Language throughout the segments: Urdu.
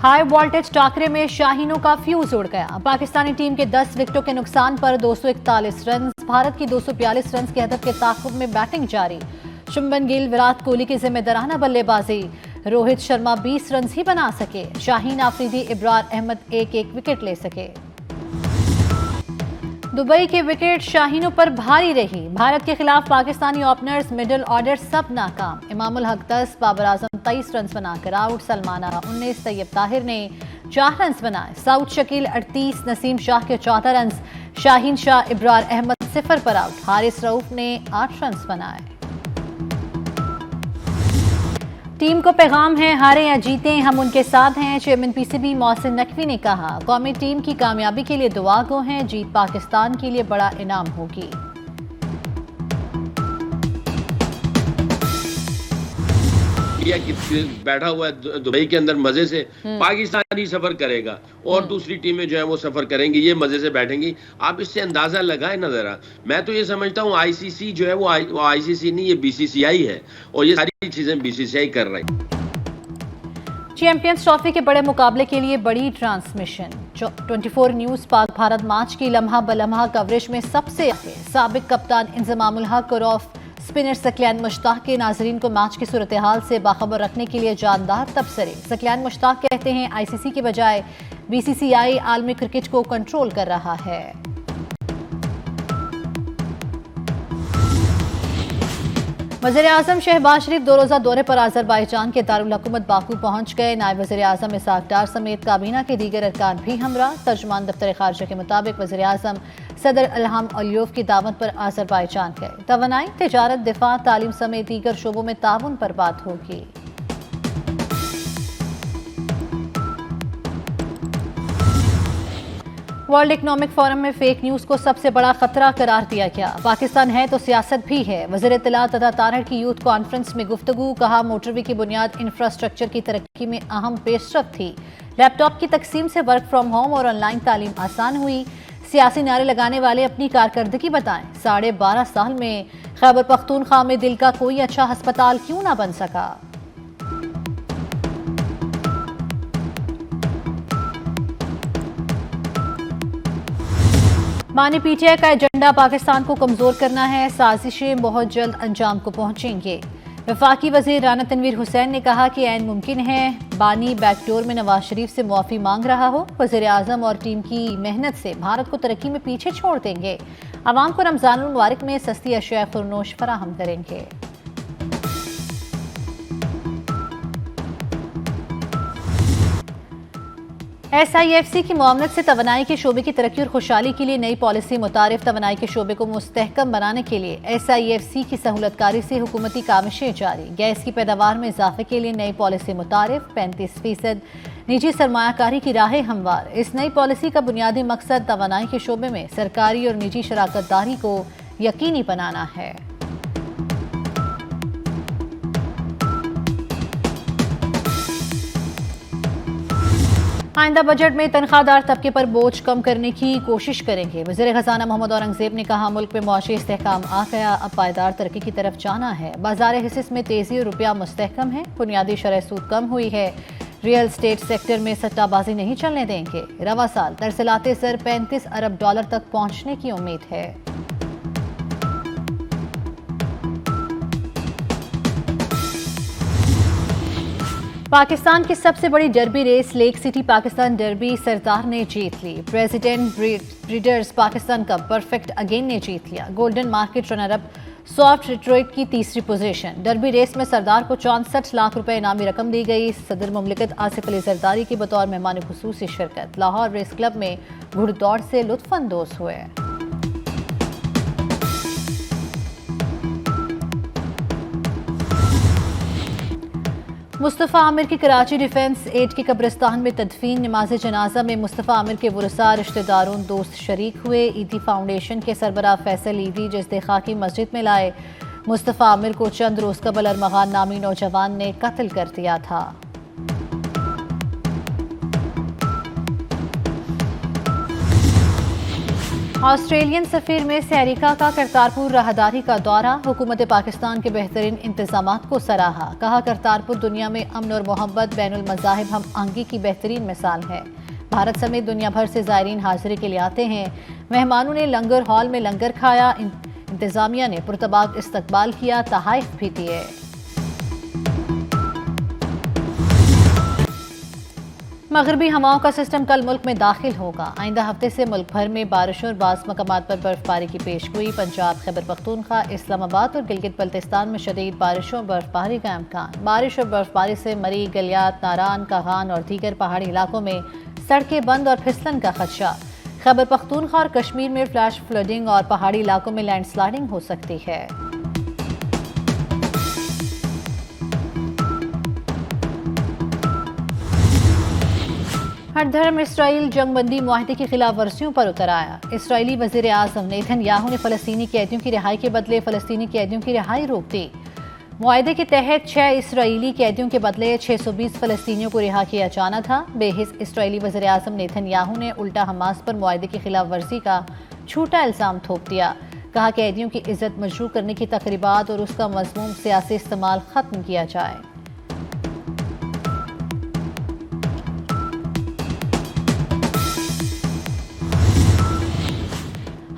ہائی وولٹیج ٹاکرے میں شاہینوں کا فیوز اڑ گیا۔ پاکستانی ٹیم کے 10 وکٹوں کے نقصان پر 241 رنز، بھارت کی 242 رنز کے ہدف کے تعاقب میں بیٹنگ جاری۔ شبمن گل، وراٹ کوہلی کی ذمہ دارانہ بلے بازی، روہت شرما 20 رنز ہی بنا سکے، شاہین آفریدی، ابرار احمد ایک وکٹ لے سکے۔ دبئی کے وکٹ شاہینوں پر بھاری رہی، بھارت کے خلاف پاکستانی اوپنرز مڈل آرڈر سب ناکام۔ امام الحق 10، بابر اعظم 23 رنز بنا کر آؤٹ، سلمان آرا 19، طیب طاہر نے 4 رنز بنائے، سعود شکیل 38، نسیم شاہ کے 14 رنز، شاہین شاہ، ابرار احمد 0 پر آؤٹ، حارث رؤف نے 8 رنز بنائے۔ ٹیم کو پیغام ہے، ہاریں یا جیتیں ہم ان کے ساتھ ہیں، chairman P C B Mohsin Naqvi نے کہا۔ قومی ٹیم کی کامیابی کے لیے دعا گو ہیں، جیت پاکستان کے لیے بڑا انعام ہوگی۔ بیٹھا ہوا ہے دبئی کے اندر مزے سے، پاکستانی سفر کرے گا اور دوسری ٹیمیں جو ہیں وہ سفر کریں گی، یہ مزے سے بیٹھیں گی۔ آپ اس سے اندازہ لگائیں نا ذرا۔ میں تو یہ سمجھتا ہوں آئی سی سی جو ہے وہ آئی سی سی نہیں، یہ بی سی سی آئی ہے، اور یہ ساری چیزیں بی سی سی آئی کر رہی ہے۔ چیمپئنز ٹرافی کے بڑے مقابلے کے لیے بڑی ٹرانسمیشن، 24 نیوز پاک بھارت میچ کی لمحہ بلمحہ کوریج میں سب سے آگے۔ سابق کپتان انضمام الحق اور آف سپنر ثقلین مشتاق کے ناظرین کو میچ کی صورتحال سے باخبر رکھنے کے لیے جاندار تبصرے۔ ثقلین مشتاق کہتے ہیں آئی سی سی کے بجائے بی سی سی آئی عالمی کرکٹ کو کنٹرول کر رہا ہے۔ وزیر اعظم شہباز شریف 2 روزہ دورے پر آذربائیجان کے دارالحکومت باکو پہنچ گئے۔ نائب وزیر اعظم اسحاق ڈار سمیت کابینہ کے دیگر ارکان بھی ہمراہ۔ ترجمان دفتر خارجہ کے مطابق وزیر اعظم صدر الہام علیوف کی دعوت پر آذربائیجان گئے۔ توانائی، تجارت، دفاع، تعلیم سمیت دیگر شعبوں میں تعاون پر بات ہوگی۔ ورلڈ اکنامک فورم میں فیک نیوز کو سب سے بڑا خطرہ قرار دیا گیا۔ پاکستان ہے تو سیاست بھی ہے، وزیر اطلاعات عطا طاہر کی یوتھ کانفرنس میں گفتگو، کہا موٹر وے کی بنیاد انفراسٹرکچر کی ترقی میں اہم پیش رفت تھی۔ لیپ ٹاپ کی تقسیم سے ورک فرام ہوم اور آن لائن تعلیم آسان ہوئی۔ سیاسی نعرے لگانے والے اپنی کارکردگی بتائیں، 12.5 سال میں خیبر پختونخوا میں دل کا کوئی اچھا ہسپتال کیوں نہ بن سکا۔ بانی پی ٹی آئی کا ایجنڈا پاکستان کو کمزور کرنا ہے، سازشیں بہت جلد انجام کو پہنچیں گے۔ وفاقی وزیر رانا تنویر حسین نے کہا کہ عین ممکن ہے بانی بیک ڈور میں نواز شریف سے معافی مانگ رہا ہو، وزیر اعظم اور ٹیم کی محنت سے بھارت کو ترقی میں پیچھے چھوڑ دیں گے، عوام کو رمضان المبارک میں سستی اشیاء خورنوش فراہم کریں گے۔ ایس آئی ایف سی کی معاونت سے توانائی کے شعبے کی ترقی اور خوشحالی کے لیے نئی پالیسی متعارف۔ توانائی کے شعبے کو مستحکم بنانے کے لیے ایس آئی ایف سی کی سہولت کاری سے حکومتی کاوشیں جاری۔ گیس کی پیداوار میں اضافے کے لیے نئی پالیسی متعارف، 35% نجی سرمایہ کاری کی راہیں ہموار۔ اس نئی پالیسی کا بنیادی مقصد توانائی کے شعبے میں سرکاری اور نجی شراکت داری کو یقینی بنانا ہے۔ آئندہ بجٹ میں تنخواہ دار طبقے پر بوجھ کم کرنے کی کوشش کریں گے، وزیر خزانہ محمد اورنگزیب نے کہا ملک میں معاشی استحکام آ گیا، اب پائیدار ترقی کی طرف جانا ہے۔ بازار حصص میں تیزی اور روپیہ مستحکم ہے، بنیادی شرح سود کم ہوئی ہے، ریئل اسٹیٹ سیکٹر میں سٹہ بازی نہیں چلنے دیں گے۔ رواں سال ترسیلات زر $35 ارب تک پہنچنے کی امید ہے۔ پاکستان کی سب سے بڑی derby race lake city Pakistan derby Sardar نے جیت لی۔ President breeders Pakistan cup perfect again نے جیت لیا۔ Golden market runner up soft Detroit کی تیسری پوزیشن۔ ڈربی ریس میں سردار کو 64 لاکھ روپے انعامی رقم دی گئی۔ صدر مملکت آصف علی زرداری کی بطور مہمان خصوصی شرکت۔ لاہور ریس کلب میں گھڑ دوڑ سے لطف اندوز ہوئے۔ مصطفیٰ عامر کی کراچی ڈیفنس 8 کے قبرستان میں تدفین۔ نماز جنازہ میں مصطفیٰ عامر کے ورثاء، رشتہ داروں، دوست شریک ہوئے۔ ایدی فاؤنڈیشن کے سربراہ فیصل ایدی جسد خاکی مسجد میں لائے۔ مصطفیٰ عامر کو چند روز قبل ارمغان نامی نوجوان نے قتل کر دیا تھا۔ آسٹریلین سفیر میں سہریکا کا کرتارپور راہداری کا دورہ، حکومت پاکستان کے بہترین انتظامات کو سراہا، کہا کرتارپور دنیا میں امن اور محبت، بین المذاہب ہم آہنگی کی بہترین مثال ہے۔ بھارت سمیت دنیا بھر سے زائرین حاضری کے لیے آتے ہیں، مہمانوں نے لنگر ہال میں لنگر کھایا، انتظامیہ نے پرتپاک استقبال کیا، تحائف بھی دیے۔ مغربی ہواؤں کا سسٹم کل ملک میں داخل ہوگا، آئندہ ہفتے سے ملک بھر میں بارشوں اور بعض مقامات پر برف باری کی پیشگوئی، پنجاب، خیبر پختونخوا، اسلام آباد اور گلگت بلتستان میں شدید بارشوں اور برف باری کا امکان۔ بارش اور برف باری سے مری، گلیات، ناران، کاغان اور دیگر پہاڑی علاقوں میں سڑکیں بند اور پھسلن کا خدشہ۔ خیبر پختونخوا اور کشمیر میں فلیش فلڈنگ اور پہاڑی علاقوں میں لینڈ سلائڈنگ ہو سکتی ہے۔ ہر دھرم اسرائیل جنگ بندی معاہدے کی خلاف ورزیوں پر اتر آیا۔ اسرائیلی وزیر اعظم نیتن یاہو نے فلسطینی قیدیوں کی رہائی کے بدلے فلسطینی قیدیوں کی رہائی روک دی۔ معاہدے کے تحت 6 اسرائیلی قیدیوں کے بدلے 620 فلسطینیوں کو رہا کیا جانا تھا۔ بے حس اسرائیلی وزیر اعظم نیتن یاہو نے الٹا حماس پر معاہدے کی خلاف ورزی کا جھوٹا الزام تھوپ دیا، کہا قیدیوں کی عزت مجروح کرنے کی تقریبات اور اس کا مذموم سیاسی استعمال ختم کیا جائے۔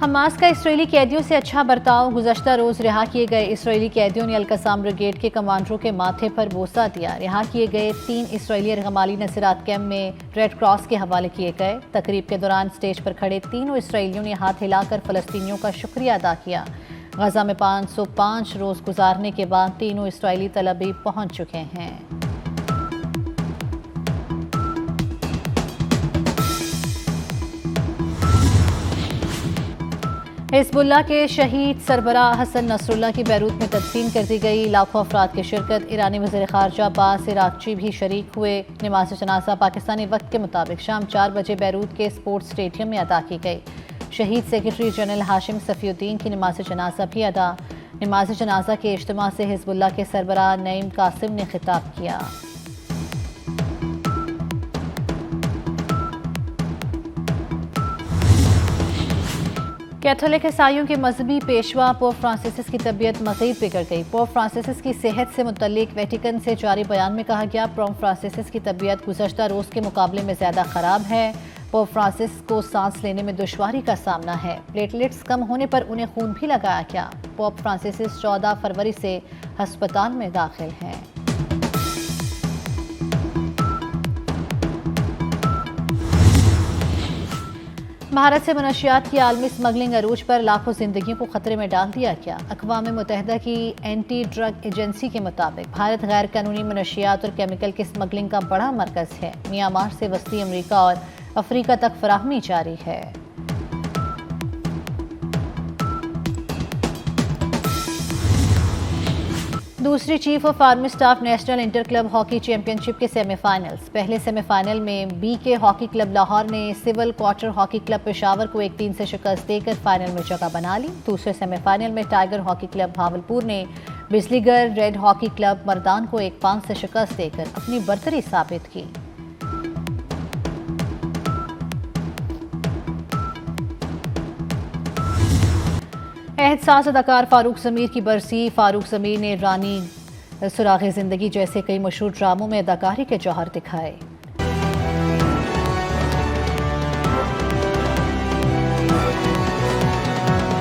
حماس کا اسرائیلی قیدیوں سے اچھا برتاؤ، گزشتہ روز رہا کیے گئے اسرائیلی قیدیوں نے القسام بریگیڈ کے کمانڈروں کے ماتھے پر بوسہ دیا۔ رہا کیے گئے 3 اسرائیلی ارغمالی نصیرات کیمپ میں ریڈ کراس کے حوالے کیے گئے۔ تقریب کے دوران سٹیج پر کھڑے تینوں اسرائیلیوں نے ہاتھ ہلا کر فلسطینیوں کا شکریہ ادا کیا۔ غزہ میں 505 روز گزارنے کے بعد تینوں اسرائیلی طلبی پہنچ چکے ہیں۔ حزب اللہ کے شہید سربراہ حسن نصر اللہ کی بیروت میں تدفین کر دی گئی، لاکھوں افراد کی شرکت، ایرانی وزیر خارجہ عباس عراقچی بھی شریک ہوئے۔ نماز جنازہ پاکستانی وقت کے مطابق شام 4 بجے بیروت کے اسپورٹس اسٹیڈیم میں ادا کی گئی۔ شہید سیکرٹری جنرل ہاشم صفی الدین کی نماز جنازہ بھی ادا۔ نماز جنازہ کے اجتماع سے حزب اللہ کے سربراہ نعیم قاسم نے خطاب کیا۔ کیتھولک عیسائیوں کے مذہبی پیشوا پوپ فرانسسس کی طبیعت مزید بگڑ گئی۔ پوپ فرانسسس کی صحت سے متعلق ویٹیکن سے جاری بیان میں کہا گیا، پوپ فرانسسس کی طبیعت گزشتہ روز کے مقابلے میں زیادہ خراب ہے۔ پوپ فرانسس کو سانس لینے میں دشواری کا سامنا ہے۔ پلیٹلیٹس کم ہونے پر انہیں خون بھی لگایا گیا۔ پوپ فرانسسس 14 فروری سے ہسپتال میں داخل ہیں۔ بھارت سے منشیات کی عالمی اسمگلنگ عروج پر لاکھوں زندگیوں کو خطرے میں ڈال دیا گیا۔ اقوام متحدہ کی اینٹی ڈرگ ایجنسی کے مطابق بھارت غیر قانونی منشیات اور کیمیکل کی اسمگلنگ کا بڑا مرکز ہے۔ میانمار سے وسطی امریکہ اور افریقہ تک فراہمی جاری ہے۔ دوسری chief of army staff national inter club hockey champion کے سیمی فائنلز۔ پہلے سیمی فائنل میں B K hockey club Lahore نے civil quarter hockey club Peshawar کو 1-3 سے شکست دے کر فائنل میں جگہ بنا لی۔ دوسرے سیمی فائنل میں ٹائیگر ہاکی کلب بھاولپور نے بجلی گڑھ ریڈ ہاکی کلب مردان کو 1-5 سے شکست دے کر اپنی برتری ثابت کی۔ احساس اداکار فاروق ضمیر کی برسی۔ فاروق ضمیر نے رانی سراغ زندگی جیسے کئی مشہور ڈراموں میں اداکاری کے جوہر دکھائے۔